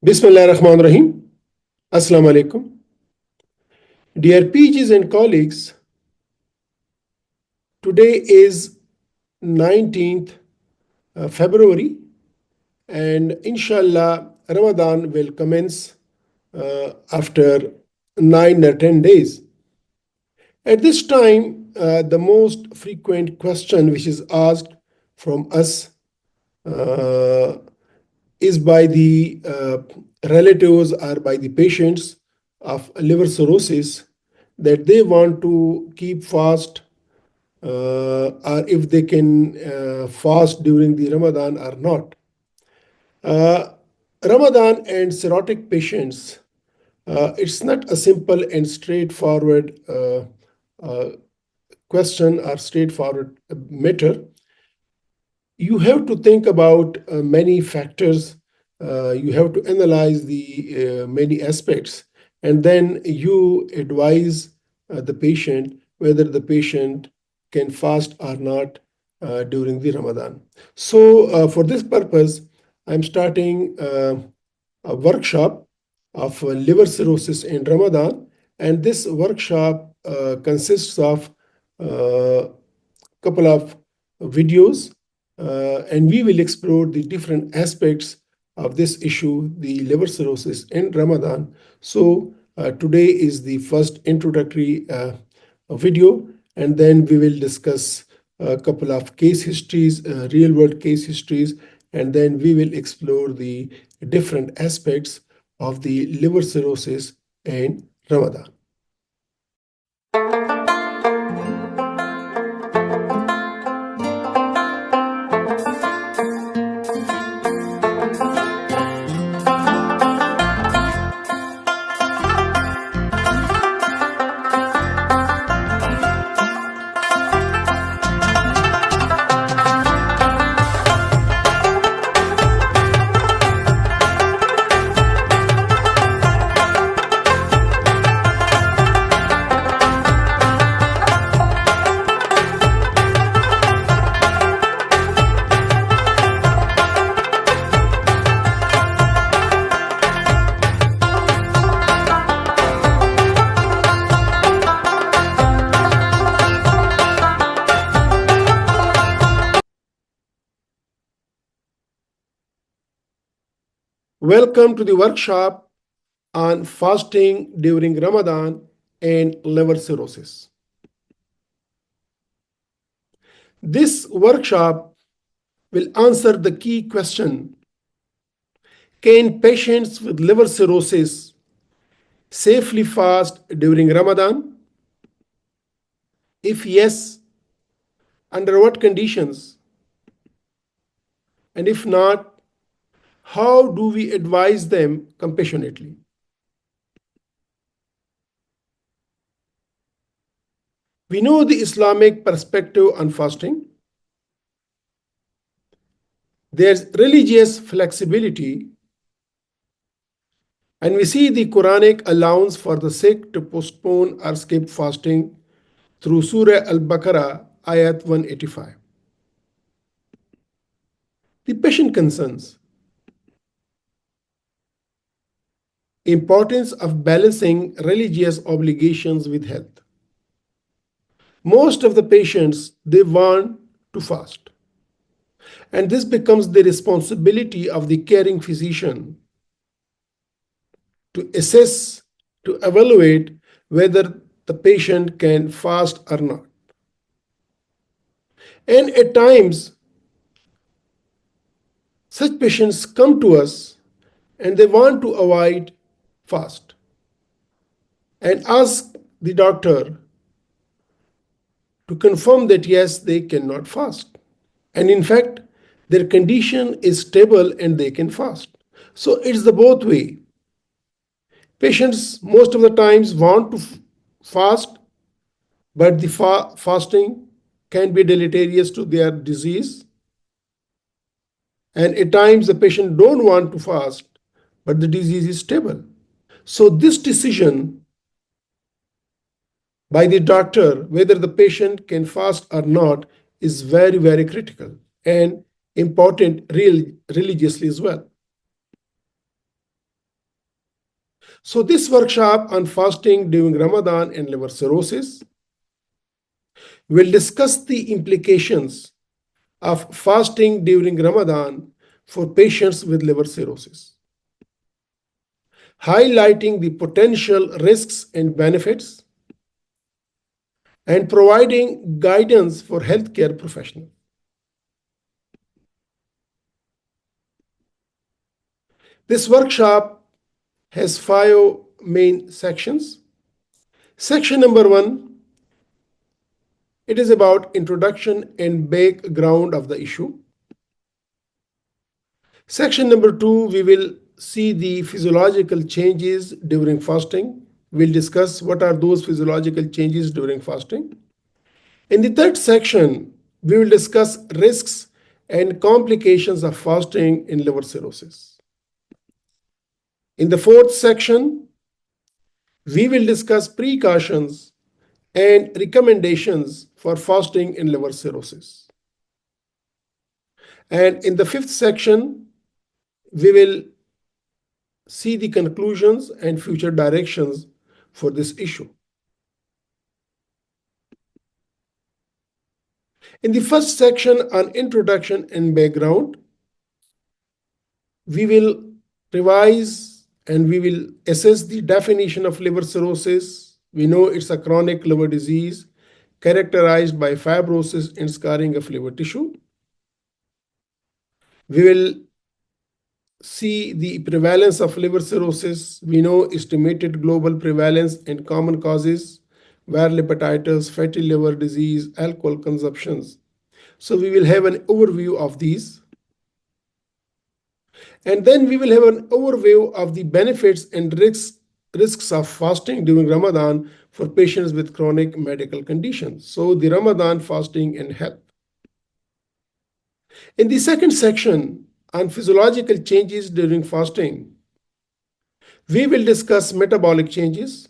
Bismillahirrahmanirrahim. Assalamu alaikum. Dear PGs and colleagues, today is 19th February, and inshallah, Ramadan will commence after 9 or 10 days. At this time, the most frequent question which is asked from us is by the relatives or by the patients of liver cirrhosis that they want to keep fast or if they can fast during the Ramadan or not. Ramadan and cirrhotic patients, it's not a simple and straightforward question or straightforward matter. You have to think about many factors. You have to analyze the many aspects, and then you advise the patient whether the patient can fast or not during the Ramadan. So for this purpose, I'm starting a workshop of liver cirrhosis in Ramadan, and this workshop consists of a couple of videos, and we will explore the different aspects of this issue, the liver cirrhosis in Ramadan. So today is the first introductory video, and then we will discuss a couple of case histories, real-world case histories, and then we will explore the different aspects of the liver cirrhosis in Ramadan. Welcome to the workshop on fasting during Ramadan and liver cirrhosis. This workshop will answer the key question: can patients with liver cirrhosis safely fast during Ramadan? If yes, under what conditions? And if not, how do we advise them compassionately? We know the Islamic perspective on fasting. There's religious flexibility, and we see the Quranic allowance for the sick to postpone or skip fasting through Surah Al-Baqarah, Ayat 185. The patient concerns. Importance of balancing religious obligations with health. Most of the patients, they want to fast. And this becomes the responsibility of the caring physician to assess, to evaluate whether the patient can fast or not. And at times, such patients come to us and they want to avoid fast and ask the doctor to confirm that yes, they cannot fast. And in fact, their condition is stable and they can fast. So it's the both way. Patients most of the times want to fast, but the fasting can be deleterious to their disease. And at times the patient don't want to fast, but the disease is stable. So this decision by the doctor, whether the patient can fast or not, is very, very critical and important religiously as well. So this workshop on fasting during Ramadan and liver cirrhosis will discuss the implications of fasting during Ramadan for patients with liver cirrhosis, highlighting the potential risks and benefits and providing guidance for healthcare professionals. This workshop has 5 main sections. Section number 1, it is about introduction and background of the issue. Section number 2, we will see the physiological changes during fasting. We'll discuss what are those physiological changes during fasting. In the third section, we will discuss risks and complications of fasting in liver cirrhosis. In the fourth section, we will discuss precautions and recommendations for fasting in liver cirrhosis. And in the fifth section, we will see the conclusions and future directions for this issue. In the first section on introduction and background, we will revise and we will assess the definition of liver cirrhosis. We know it's a chronic liver disease characterized by fibrosis and scarring of liver tissue. We will see the prevalence of liver cirrhosis. We know estimated global prevalence and common causes, viral hepatitis, fatty liver disease, alcohol consumptions. So we will have an overview of these. And then we will have an overview of the benefits and risks of fasting during Ramadan for patients with chronic medical conditions. So the Ramadan fasting and health. In the second section on physiological changes during fasting, we will discuss metabolic changes,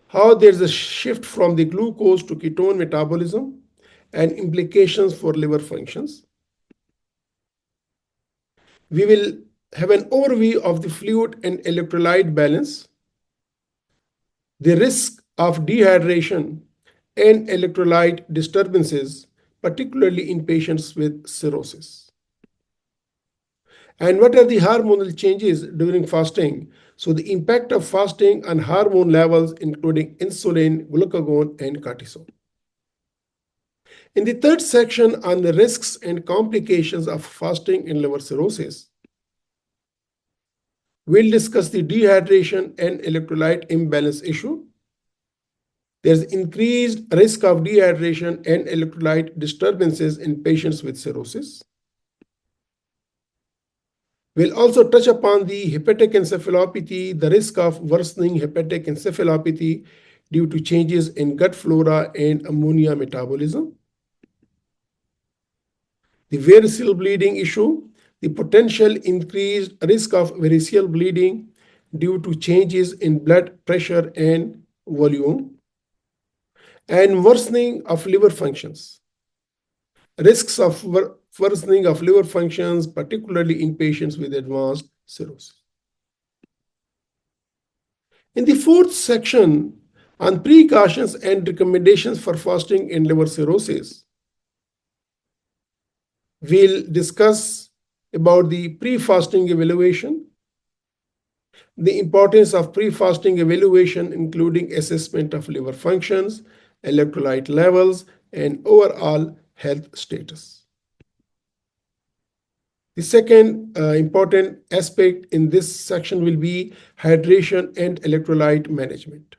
how there's a shift from the glucose to ketone metabolism, and implications for liver functions. We will have an overview of the fluid and electrolyte balance, the risk of dehydration and electrolyte disturbances, particularly in patients with cirrhosis. And what are the hormonal changes during fasting? So the impact of fasting on hormone levels, including insulin, glucagon, and cortisol. In the third section on the risks and complications of fasting in liver cirrhosis, we'll discuss the dehydration and electrolyte imbalance issue. There's increased risk of dehydration and electrolyte disturbances in patients with cirrhosis. We'll also touch upon the hepatic encephalopathy, the risk of worsening hepatic encephalopathy due to changes in gut flora and ammonia metabolism. The variceal bleeding issue, the potential increased risk of variceal bleeding due to changes in blood pressure and volume, and worsening of liver functions. Risks of worsening of liver functions, particularly in patients with advanced cirrhosis. In the fourth section on precautions and recommendations for fasting in liver cirrhosis, we'll discuss about the pre-fasting evaluation, the importance of pre-fasting evaluation, including assessment of liver functions, electrolyte levels, and overall health status. The second important aspect in this section will be hydration and electrolyte management.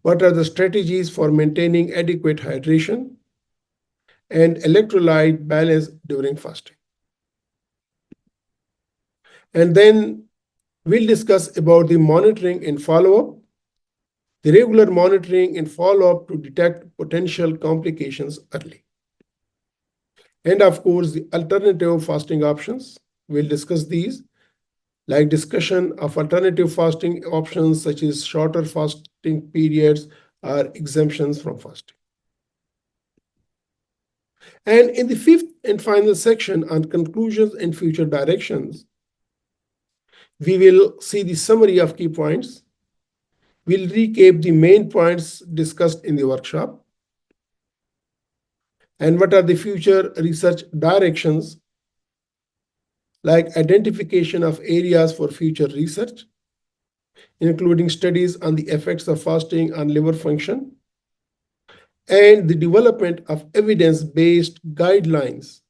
What are the strategies for maintaining adequate hydration and electrolyte balance during fasting? And then we'll discuss about the monitoring and follow-up, the regular monitoring and follow-up to detect potential complications early. And of course, the alternative fasting options. We'll discuss these, like discussion of alternative fasting options such as shorter fasting periods or exemptions from fasting. And in the fifth and final section on conclusions and future directions, We will see the summary of key points. We'll recap the main points discussed in the workshop. And what are the future research directions, like identification of areas for future research, including studies on the effects of fasting on liver function, and the development of evidence-based guidelines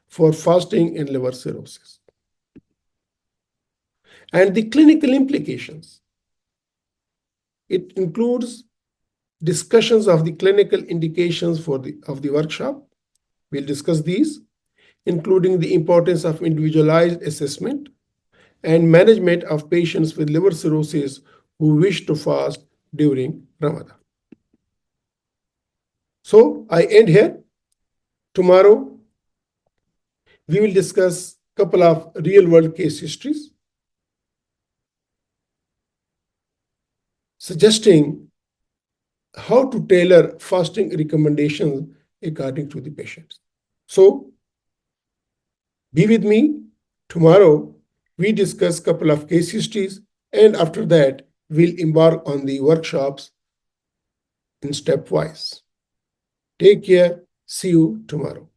for fasting in liver cirrhosis, and the clinical implications. It includes discussions of the clinical indications of the workshop. We'll discuss these, including the importance of individualized assessment and management of patients with liver cirrhosis who wish to fast during Ramadan. So I end here. Tomorrow, we will discuss a couple of real-world case histories suggesting how to tailor fasting recommendations according to the patients. So be with me. Tomorrow, we discuss a couple of case histories, and after that, we'll embark on the workshops in stepwise. Take care. See you tomorrow.